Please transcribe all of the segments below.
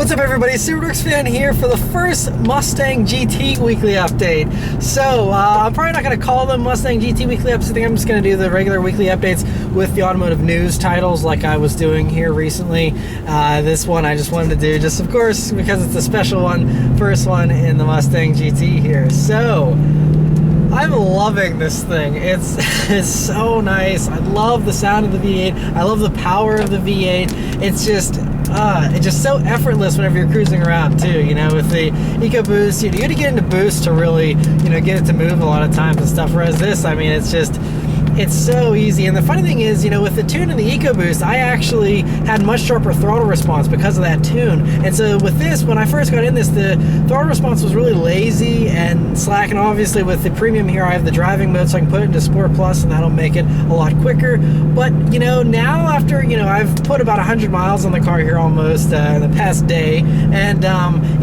What's up, everybody? Superworks fan here for the first Mustang GT weekly update. So I'm probably not going to call them Mustang GT weekly updates. I think I'm just going to do the regular weekly updates with the automotive news titles like I was doing here recently. This one I just wanted to do just, of course, because it's a special one, first one in the Mustang GT here. So I'm loving this thing. It's so nice. I love the sound of the V8. I love the power of the V8. It's just so effortless whenever you're cruising around too, you know, with the EcoBoost. You got to get into boost to really, you know, get it to move a lot of times and stuff. Whereas this, I mean, it's so easy. And the funny thing is, you know, with the tune and the EcoBoost, I actually had much sharper throttle response because of that tune. And so with this, when I first got in this, the throttle response was really lazy and slack. And obviously with the premium here, I have the driving mode, so I can put it into Sport Plus, and that'll make it a lot quicker. But, you know, now after, you know, I've put about 100 miles on the car here almost in the past day. And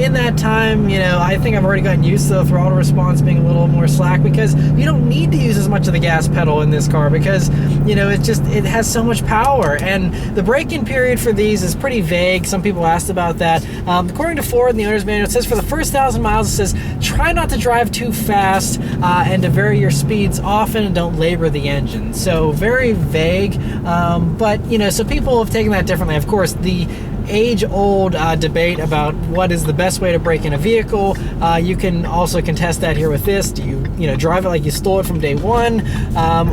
in that time, you know, I think I've already gotten used to the throttle response being a little more slack, because you don't need to use as much of the gas pedal in this car because, you know, it has so much power. And the break-in period for these is pretty vague. Some people asked about that. According to Ford in the owner's manual, it says for the first 1,000 miles, it says try not to drive too fast and to vary your speeds often, and don't labor the engine. So very vague, but, you know, so people have taken that differently. Of course, the age-old debate about what is the best way to break in a vehicle. You can also contest that here with this. Do you drive it like you stole it from day one,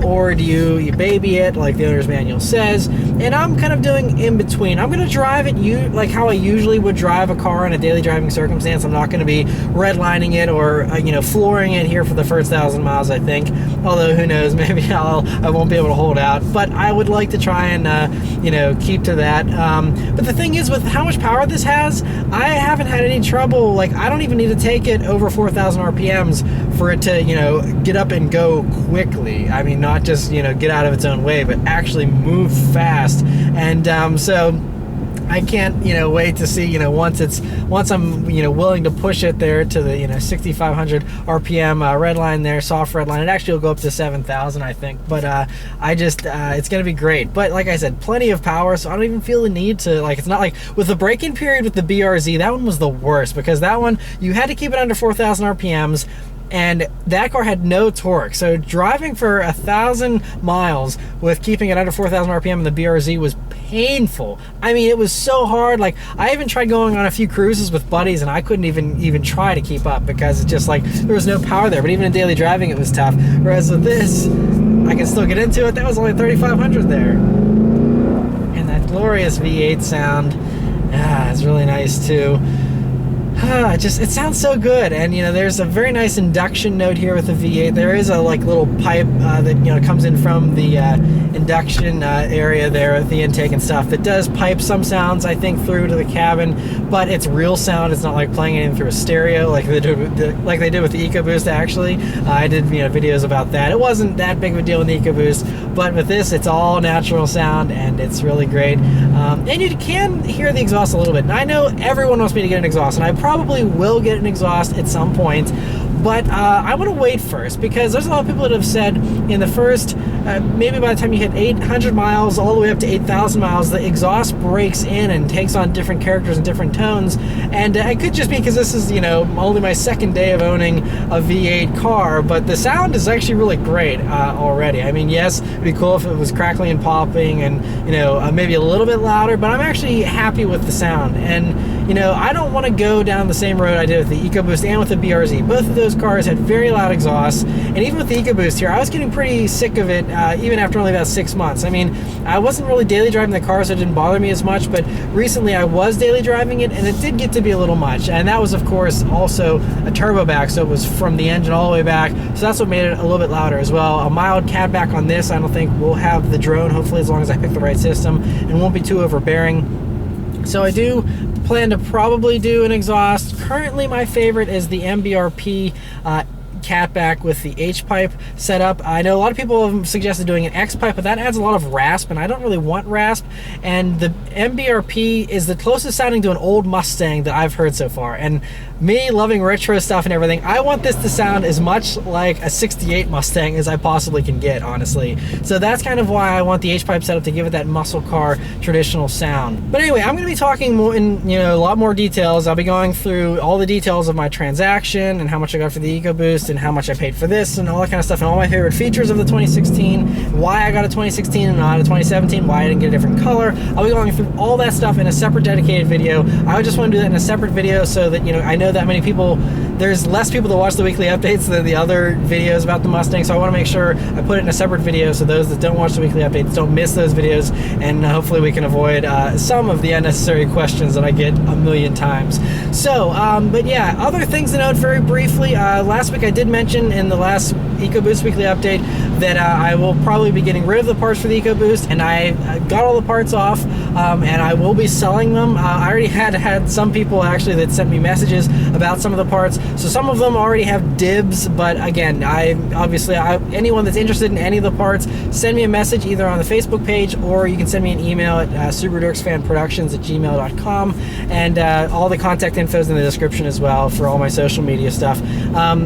or do you baby it like the owner's manual says? And I'm kind of doing in between. I'm going to drive it like how I usually would drive a car in a daily driving circumstance. I'm not going to be redlining it or flooring it here for the first 1,000 miles, I think. Although who knows, maybe I won't be able to hold out. But I would like to try and keep to that. But the thing is, with how much power this has, I haven't had any trouble. Like, I don't even need to take it over 4,000 RPMs for it to, get up and go quickly. I mean, not just, get out of its own way, but actually move fast. And so I can't, wait to see, once I'm, willing to push it there to the, 6,500 RPM red line there, soft red line. It actually will go up to 7,000, I think. But it's going to be great. But like I said, plenty of power, so I don't even feel the need to, it's not like with the break-in period with the BRZ, that one was the worst, because that one, you had to keep it under 4,000 RPMs. And that car had no torque. So driving for 1,000 miles with keeping it under 4,000 RPM in the BRZ was painful. I mean, it was so hard. Like, I even tried going on a few cruises with buddies, and I couldn't even try to keep up, because it's just like there was no power there. But even in daily driving, it was tough. Whereas with this, I can still get into it. That was only 3,500 there. And that glorious V8 sound, it's really nice too. It sounds so good. And there's a very nice induction note here with the V8. There is a little pipe that comes in from the induction area there with the intake and stuff that does pipe some sounds, I think, through to the cabin, but it's real sound. It's not like playing anything through a stereo like they did with the EcoBoost. Actually, I did videos about that. It wasn't that big of a deal with the EcoBoost, but with this, it's all natural sound, and it's really great. And you can hear the exhaust a little bit. And I know everyone wants me to get an exhaust, and I probably will get an exhaust at some point, but I want to wait first, because there's a lot of people that have said in the first, maybe by the time you hit 800 miles all the way up to 8,000 miles, the exhaust breaks in and takes on different characters and different tones. And it could just be because this is, only my second day of owning a V8 car, but the sound is actually really great already. I mean, yes, it'd be cool if it was crackling and popping and, maybe a little bit louder, but I'm actually happy with the sound. And, I don't want to go down the same road I did with the EcoBoost and with the BRZ. Both of those cars had very loud exhausts, and even with the EcoBoost here, I was getting pretty sick of it even after only about 6 months. I mean, I wasn't really daily driving the car, so it didn't bother me as much, but recently I was daily driving it, and it did get to be a little much. And that was, of course, also a turbo back, so it was from the engine all the way back, so that's what made it a little bit louder as well. A mild cab back on this, I don't think will have the drone, hopefully, as long as I pick the right system, and won't be too overbearing. So I do plan to probably do an exhaust. Currently, my favorite is the MBRP catback with the H-pipe setup. I know a lot of people have suggested doing an X-pipe, but that adds a lot of rasp, and I don't really want rasp. And the MBRP is the closest sounding to an old Mustang that I've heard so far. And me loving retro stuff and everything, I want this to sound as much like a 68 Mustang as I possibly can get, honestly. So that's kind of why I want the H-pipe setup, to give it that muscle car traditional sound. But anyway, I'm going to be talking more in a lot more details. I'll be going through all the details of my transaction and how much I got for the EcoBoost and how much I paid for this and all that kind of stuff, and all my favorite features of the 2016, why I got a 2016 and not a 2017, why I didn't get a different color. I'll be going through all that stuff in a separate dedicated video. I just want to do that in a separate video so that I know that many people, there's less people that watch the weekly updates than the other videos about the Mustang, so I want to make sure I put it in a separate video so those that don't watch the weekly updates don't miss those videos, and hopefully we can avoid some of the unnecessary questions that I get a million times. So, but yeah, other things to note very briefly. Last week I did mention in the last EcoBoost weekly update that I will probably be getting rid of the parts for the EcoBoost, and I got all the parts off, and I will be selling them. I already had some people actually that sent me messages about some of the parts, so some of them already have dibs, but again, anyone that's interested in any of the parts, send me a message either on the Facebook page, or you can send me an email at SubaruDorksFanProductions@gmail.com, and all the contact info is in the description as well for all my social media stuff.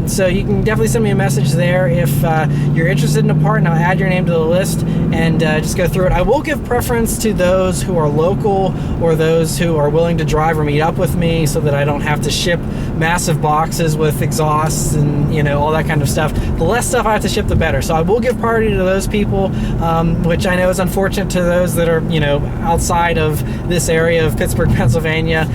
So you can definitely send me a message there if you're interested in a part, and I'll add your name to the list and just go through it. I will give preference to those who are local or those who are willing to drive or meet up with me, so that I don't have to ship massive boxes with exhausts and all that kind of stuff. The less stuff I have to ship, the better. So I will give priority to those people, which I know is unfortunate to those that are outside of this area of Pittsburgh, Pennsylvania,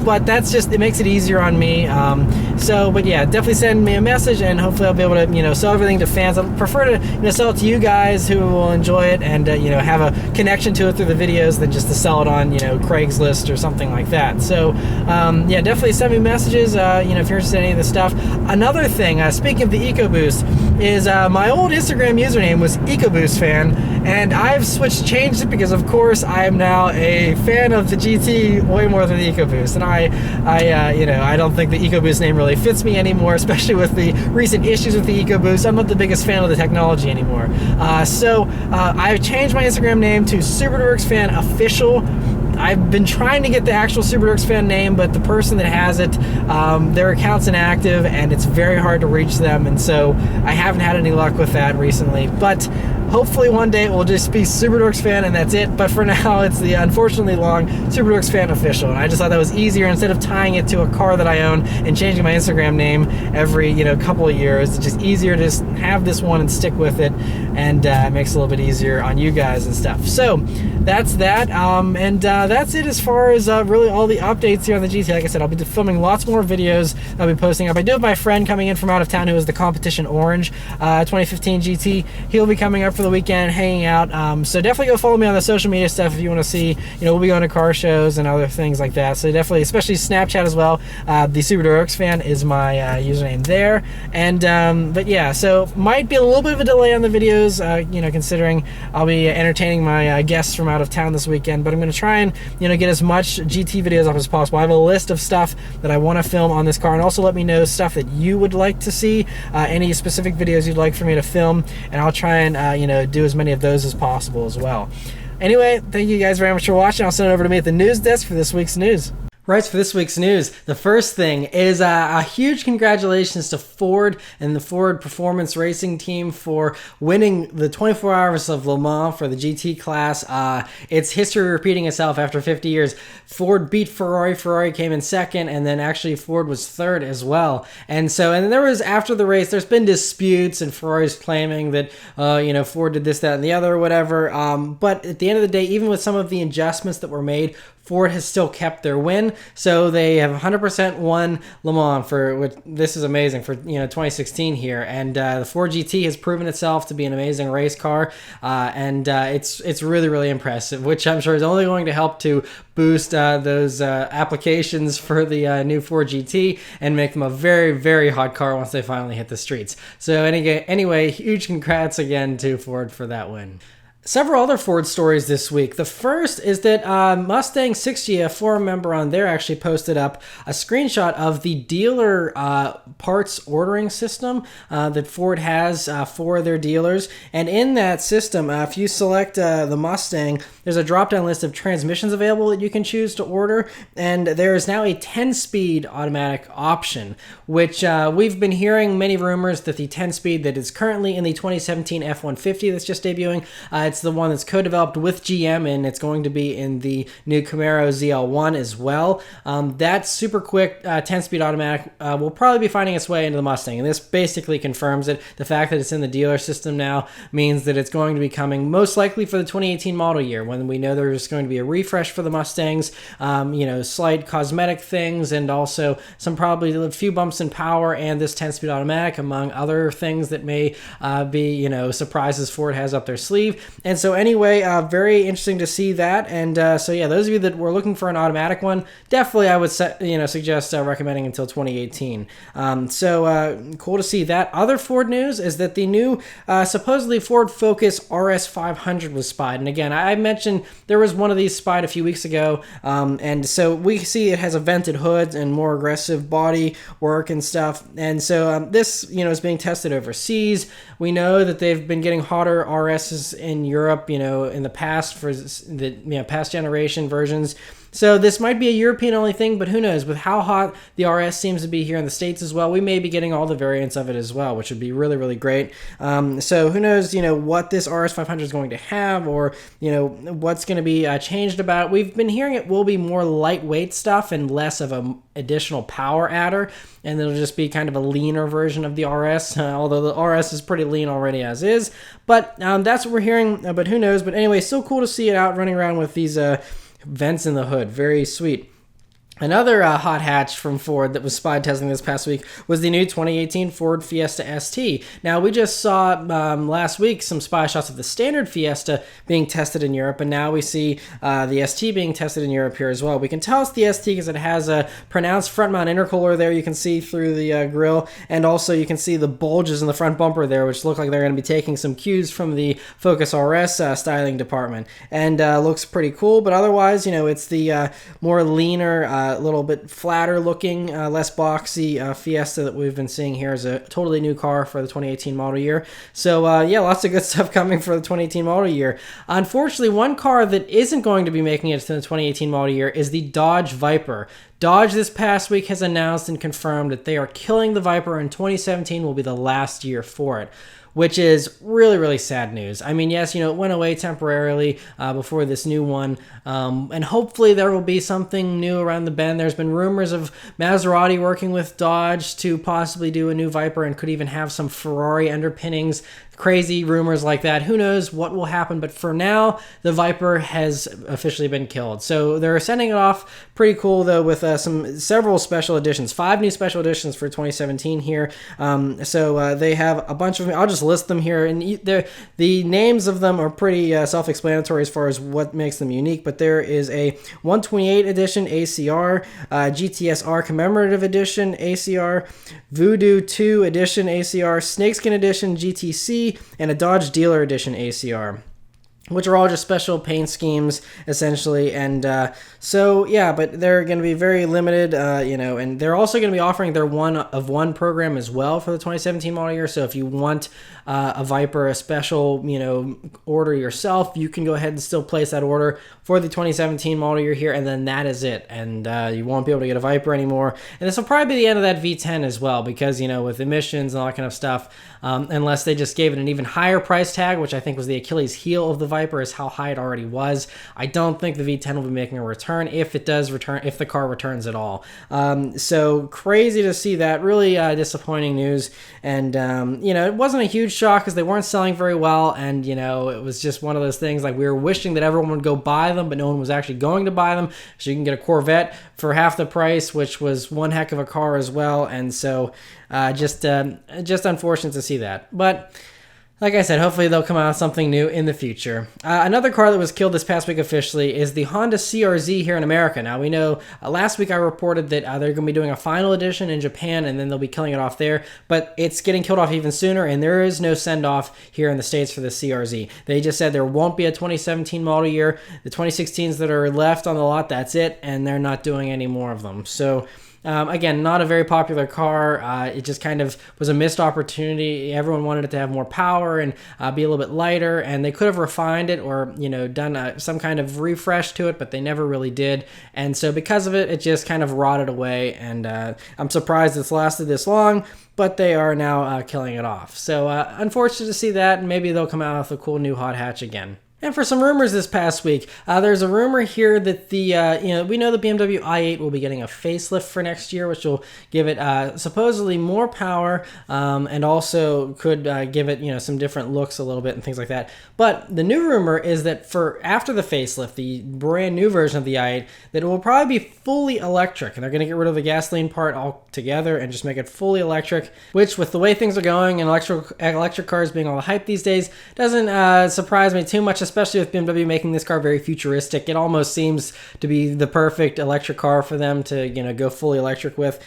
but that's just, it makes it easier on me. But yeah, definitely send me a message, and hopefully I'll be able to sell everything to fans. I prefer to sell it to you guys who will enjoy it and have a connection to it through the videos than just to sell it on Craigslist or something like that. So yeah, definitely send me messages if you're interested in any of this stuff. Another thing, speaking of the EcoBoost, is my old Instagram username was EcoBoostFan, and I've changed it because of course I am now a fan of the GT way more than the EcoBoost, and I don't think the EcoBoost name really fits me anymore, especially with the recent issues with the EcoBoost. I'm not the biggest fan of the technology anymore. So I've changed my Instagram name to SubaruWorksFan Official. I've been trying to get the actual SubaruWorks fan name, but the person that has it, their account's inactive, and it's very hard to reach them, and so I haven't had any luck with that recently. But hopefully one day it will just be SubaruWorks Fan, and that's it. But for now, it's the unfortunately long SubaruWorks Fan Official, and I just thought that was easier instead of tying it to a car that I own and changing my Instagram name every couple of years. It's just easier to just have this one and stick with it, and it makes it a little bit easier on you guys and stuff. So that's that, that's it as far as really all the updates here on the GT. Like I said, I'll be filming lots more videos I'll be posting up. I do have my friend coming in from out of town who is the Competition Orange 2015 GT. He'll be coming up for the weekend, hanging out. So definitely go follow me on the social media stuff if you want to see. We'll be going to car shows and other things like that. So definitely, especially Snapchat as well. The SubaruWorks Fan is my username there. And but yeah, so might be a little bit of a delay on the videos, considering I'll be entertaining my guests from out of town this weekend. But I'm going to try and get as much GT videos up as possible. I have a list of stuff that I want to film on this car, and also let me know stuff that you would like to see, any specific videos you'd like for me to film, and I'll try and do as many of those as possible as well. Anyway, thank you guys very much for watching. I'll send it over to me at the news desk for this week's news. Right, for this week's news, the first thing is a huge congratulations to Ford and the Ford Performance Racing Team for winning the 24 Hours of Le Mans for the GT class. It's history repeating itself after 50 years. Ford beat Ferrari. Ferrari came in second, and then actually Ford was third as well. And then there was, after the race, there's been disputes, and Ferrari's claiming that, Ford did this, that, and the other, or whatever. But at the end of the day, even with some of the adjustments that were made, Ford has still kept their win, so they have 100% won Le Mans which this is amazing for 2016 here, and the Ford GT has proven itself to be an amazing race car, and it's really, really impressive, which I'm sure is only going to help to boost those applications for the new Ford GT and make them a very, very hot car once they finally hit the streets. So anyway, huge congrats again to Ford for that win. Several other Ford stories this week. The first is that Mustang 6G, a forum member on there, actually posted up a screenshot of the dealer parts ordering system that Ford has for their dealers. And in that system, if you select the Mustang, there's a drop-down list of transmissions available that you can choose to order. And there is now a 10-speed automatic option, which we've been hearing many rumors that the 10-speed that is currently in the 2017 F-150 that's just debuting, it's the one that's co-developed with GM, and it's going to be in the new Camaro ZL1 as well. That super quick 10-speed automatic will probably be finding its way into the Mustang, and this basically confirms it. The fact that it's in the dealer system now means that it's going to be coming most likely for the 2018 model year, when we know there's going to be a refresh for the Mustangs, slight cosmetic things, and also some probably a few bumps in power, and this 10-speed automatic, among other things that may be, surprises Ford has up their sleeve. And so anyway, very interesting to see that. And so yeah, those of you that were looking for an automatic one, definitely I would suggest recommending until 2018. So cool to see that. Other Ford news is that the new supposedly Ford Focus RS500 was spied. And again, I mentioned there was one of these spied a few weeks ago. And so we see it has a vented hood and more aggressive body work and stuff. And so this, is being tested overseas. We know that they've been getting hotter RSs in Europe, in the past for the past generation versions. So this might be a European-only thing, but who knows? With how hot the RS seems to be here in the States as well, we may be getting all the variants of it as well, which would be really, really great. So who knows, what this RS500 is going to have, or, what's going to be changed about it. We've been hearing it will be more lightweight stuff and less of an additional power adder, and it'll just be kind of a leaner version of the RS, although the RS is pretty lean already as is. But that's what we're hearing, but who knows? But anyway, still cool to see it out running around with these vents in the hood. Very sweet. Another hot hatch from Ford that was spied testing this past week was the new 2018 Ford Fiesta ST. Now, we just saw last week some spy shots of the standard Fiesta being tested in Europe, and now we see the ST being tested in Europe here as well. We can tell it's the ST because it has a pronounced front mount intercooler there. You can see through the grill, and also you can see the bulges in the front bumper there, which look like they're going to be taking some cues from the Focus RS styling department, and looks pretty cool. But otherwise, it's the more leaner, a little bit flatter looking, less boxy Fiesta that we've been seeing here is a totally new car for the 2018 model year. So yeah, lots of good stuff coming for the 2018 model year. Unfortunately, one car that isn't going to be making it to the 2018 model year is the Dodge Viper. Dodge this past week has announced and confirmed that they are killing the Viper, and 2017 will be the last year for it, which is really, really sad news. I mean, yes, it went away temporarily before this new one, and hopefully there will be something new around the bend. There's been rumors of Maserati working with Dodge to possibly do a new Viper and could even have some Ferrari underpinnings. Crazy rumors like that. Who knows what will happen, but for now, the Viper has officially been killed. So they're sending it off pretty cool, though, with several special editions. 5 new special editions for 2017 here. So they have a bunch of them. I'll just list them here, and the names of them are pretty self-explanatory as far as what makes them unique, but there is a 128 edition ACR, GTSR Commemorative Edition ACR, Voodoo 2 Edition ACR, Snakeskin Edition GTC, and a Dodge Dealer Edition ACR, which are all just special paint schemes, essentially. And so, yeah, but they're going to be very limited, and they're also going to be offering their one-of-one program as well for the 2017 model year. So if you want a Viper, a special, order yourself, you can go ahead and still place that order for the 2017 model year here, and then that is it. And you won't be able to get a Viper anymore. And this will probably be the end of that V10 as well, because, with emissions and all that kind of stuff, unless they just gave it an even higher price tag, which I think was the Achilles heel of the Viper, is how high it already was. I don't think the V10 will be making a return, if it does return, if the car returns at all. So crazy to see that. Really disappointing news. And, it wasn't a huge shock because they weren't selling very well. And, it was just one of those things, like we were wishing that everyone would go buy them, but no one was actually going to buy them. So you can get a Corvette for half the price, which was one heck of a car as well. And so just unfortunate to see that. But Like I said, hopefully they'll come out with something new in the future. Another car that was killed this past week officially is the Honda CRZ here in America. Now, we know last week I reported that they're going to be doing a final edition in Japan, and then they'll be killing it off there, but it's getting killed off even sooner, and there is no send-off here in the States for the CRZ. They just said there won't be a 2017 model year. The 2016s that are left on the lot, that's it, and they're not doing any more of them. So again, not a very popular car. It just kind of was a missed opportunity. Everyone wanted it to have more power and be a little bit lighter, and they could have refined it or, done some kind of refresh to it, but they never really did. And so because of it, it just kind of rotted away, and I'm surprised it's lasted this long, but they are now killing it off. So unfortunate to see that, and maybe they'll come out with a cool new hot hatch again. And for some rumors this past week, there's a rumor here that we know the BMW i8 will be getting a facelift for next year, which will give it supposedly more power, and also could give it some different looks a little bit and things like that. But the new rumor is that for after the facelift, the brand new version of the i8, that it will probably be fully electric, and they're going to get rid of the gasoline part altogether and just make it fully electric. Which, with the way things are going and electric cars being all the hype these days, doesn't surprise me too much, especially with BMW making this car very futuristic. It almost seems to be the perfect electric car for them to, go fully electric with.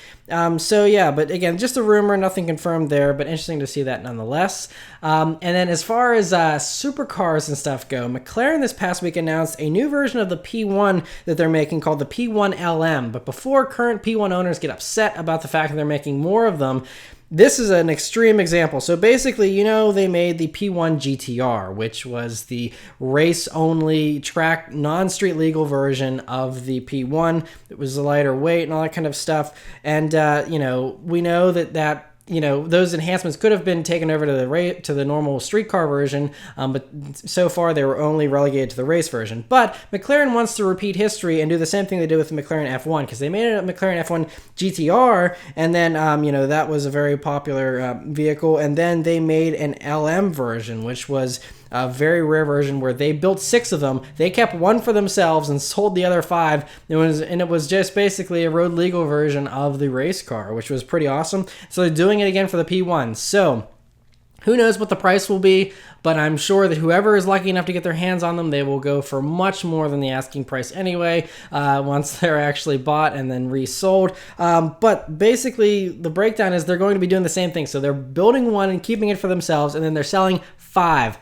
So yeah, but again, just a rumor, nothing confirmed there, but interesting to see that nonetheless. And then as far as supercars and stuff go, McLaren this past week announced a new version of the P1 that they're making called the P1 LM. But before current P1 owners get upset about the fact that they're making more of them, this is an extreme example. So basically, they made the P1 GTR, which was the race-only track, non-street legal version of the P1. It was a lighter weight and all that kind of stuff. And, we know that those enhancements could have been taken over to the normal street car version, but so far they were only relegated to the race version. But McLaren wants to repeat history and do the same thing they did with the McLaren F1, because they made a McLaren F1 GTR, and then that was a very popular vehicle, and then they made an LM version, which was a very rare version where they built 6 of them. They kept one for themselves and sold the other 5. It was just basically a road legal version of the race car, which was pretty awesome. So they're doing it again for the P1. So who knows what the price will be, but I'm sure that whoever is lucky enough to get their hands on them, they will go for much more than the asking price anyway, once they're actually bought and then resold. But basically, the breakdown is they're going to be doing the same thing. So they're building one and keeping it for themselves, and then they're selling 5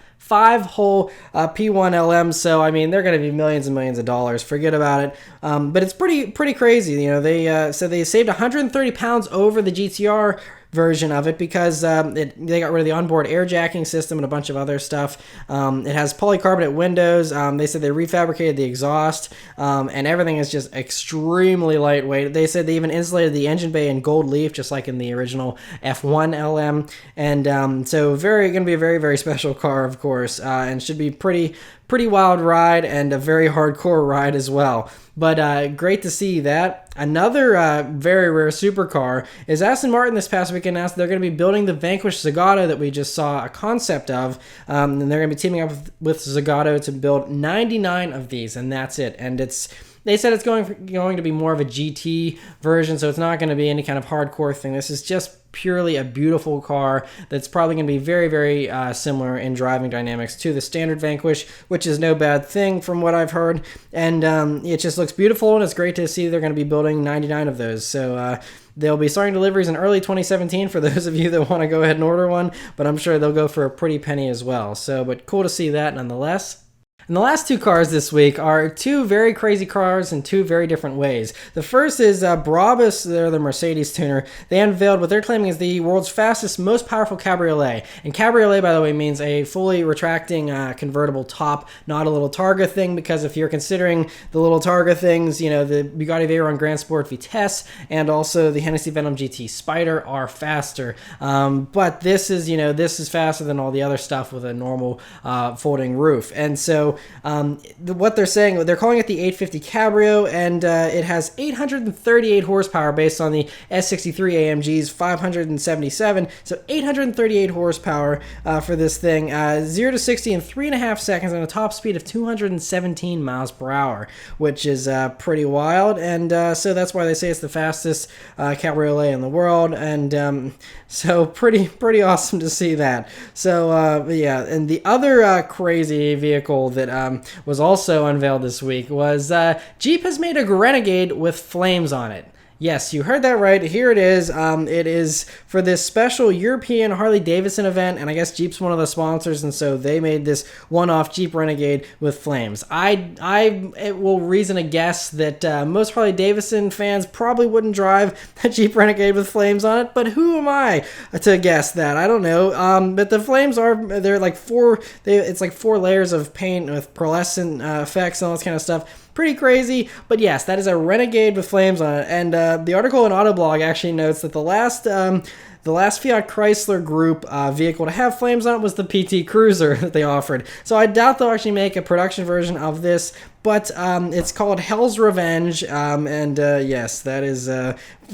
whole P1 LMs. So I mean, they're going to be millions and millions of dollars. Forget about it. But it's pretty crazy. They said they saved 130 pounds over the GTR version of it because they got rid of the onboard air jacking system and a bunch of other stuff. It has polycarbonate windows. They said they refabricated the exhaust, and everything is just extremely lightweight. They said they even insulated the engine bay in gold leaf, just like in the original F1 LM. And so going to be a very, very special car, of course, and should be pretty wild ride and a very hardcore ride as well. But great to see that. Another very rare supercar is Aston Martin this past week announced they're going to be building the Vanquish Zagato that we just saw a concept of. And they're going to be teaming up with Zagato to build 99 of these, and that's it. And they said it's going to be more of a GT version, so it's not going to be any kind of hardcore thing. This is just purely a beautiful car that's probably going to be very, very similar in driving dynamics to the standard Vanquish, which is no bad thing from what I've heard. And it just looks beautiful, and it's great to see they're going to be building 99 of those. So they'll be starting deliveries in early 2017 for those of you that want to go ahead and order one, but I'm sure they'll go for a pretty penny as well. So, but cool to see that nonetheless. And the last 2 cars this week are 2 very crazy cars in 2 very different ways. The first is Brabus, they're the Mercedes tuner. They unveiled what they're claiming is the world's fastest, most powerful cabriolet. And cabriolet, by the way, means a fully retracting convertible top, not a little Targa thing, because if you're considering the little Targa things, the Bugatti Veyron Grand Sport Vitesse and also the Hennessy Venom GT Spider are faster. But this is faster than all the other stuff with a normal folding roof. And so So what they're saying, they're calling it the 850 Cabrio, and it has 838 horsepower based on the S63 AMG's 577. So 838 horsepower for this thing. 0 to 60 in 3.5 seconds and a top speed of 217 miles per hour, which is pretty wild. And so that's why they say it's the fastest cabriolet in the world. And so pretty awesome to see that. So yeah, and the other crazy vehicle that was also unveiled this week was Jeep has made a Renegade with flames on it. Yes, you heard that right. Here it is. It is for this special European Harley-Davidson event, and I guess Jeep's one of the sponsors, and so they made this one-off Jeep Renegade with flames. It will reason a guess that most Harley-Davidson fans probably wouldn't drive a Jeep Renegade with flames on it, but who am I to guess that? I don't know. But the flames they're like it's like 4 layers of paint with pearlescent effects and all this kind of stuff. Pretty crazy, but yes, that is a Renegade with flames on it. And the article in Autoblog actually notes that the last Fiat Chrysler Group vehicle to have flames on it was the PT Cruiser that they offered. So I doubt they'll actually make a production version of this, but it's called Hell's Revenge, and yes, that is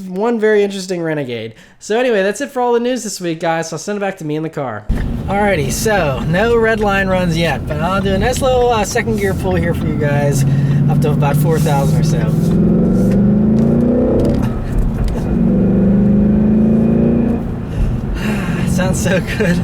one very interesting Renegade. So anyway, that's it for all the news this week, guys, so I'll send it back to me in the car. Alrighty, so no red line runs yet, but I'll do a nice little second gear pull here for you guys, up to about 4,000 or so. Sounds so good.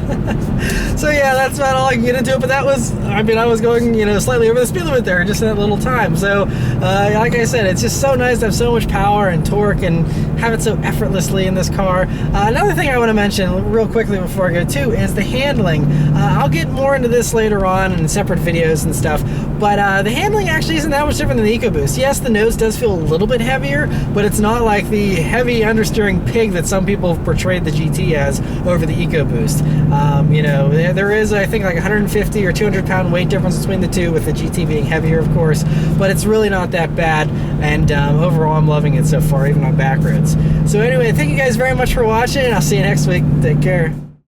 So yeah, that's about all I can get into it, but that was, I was going, slightly over the speed limit there just in that little time. So like I said, it's just so nice to have so much power and torque and have it so effortlessly in this car. Another thing I want to mention real quickly before I go too is the handling. I'll get more into this later on in separate videos and stuff, but the handling actually isn't that much different than the EcoBoost. Yes, the nose does feel a little bit heavier, but it's not like the heavy understeering pig that some people have portrayed the GT as over the EcoBoost. There is, I think, like 150 or 200 pound weight difference between the two, with the GT being heavier, of course, but it's really not that bad, and overall I'm loving it so far, even on back roads. So anyway, thank you guys very much for watching, and I'll see you next week. Take care.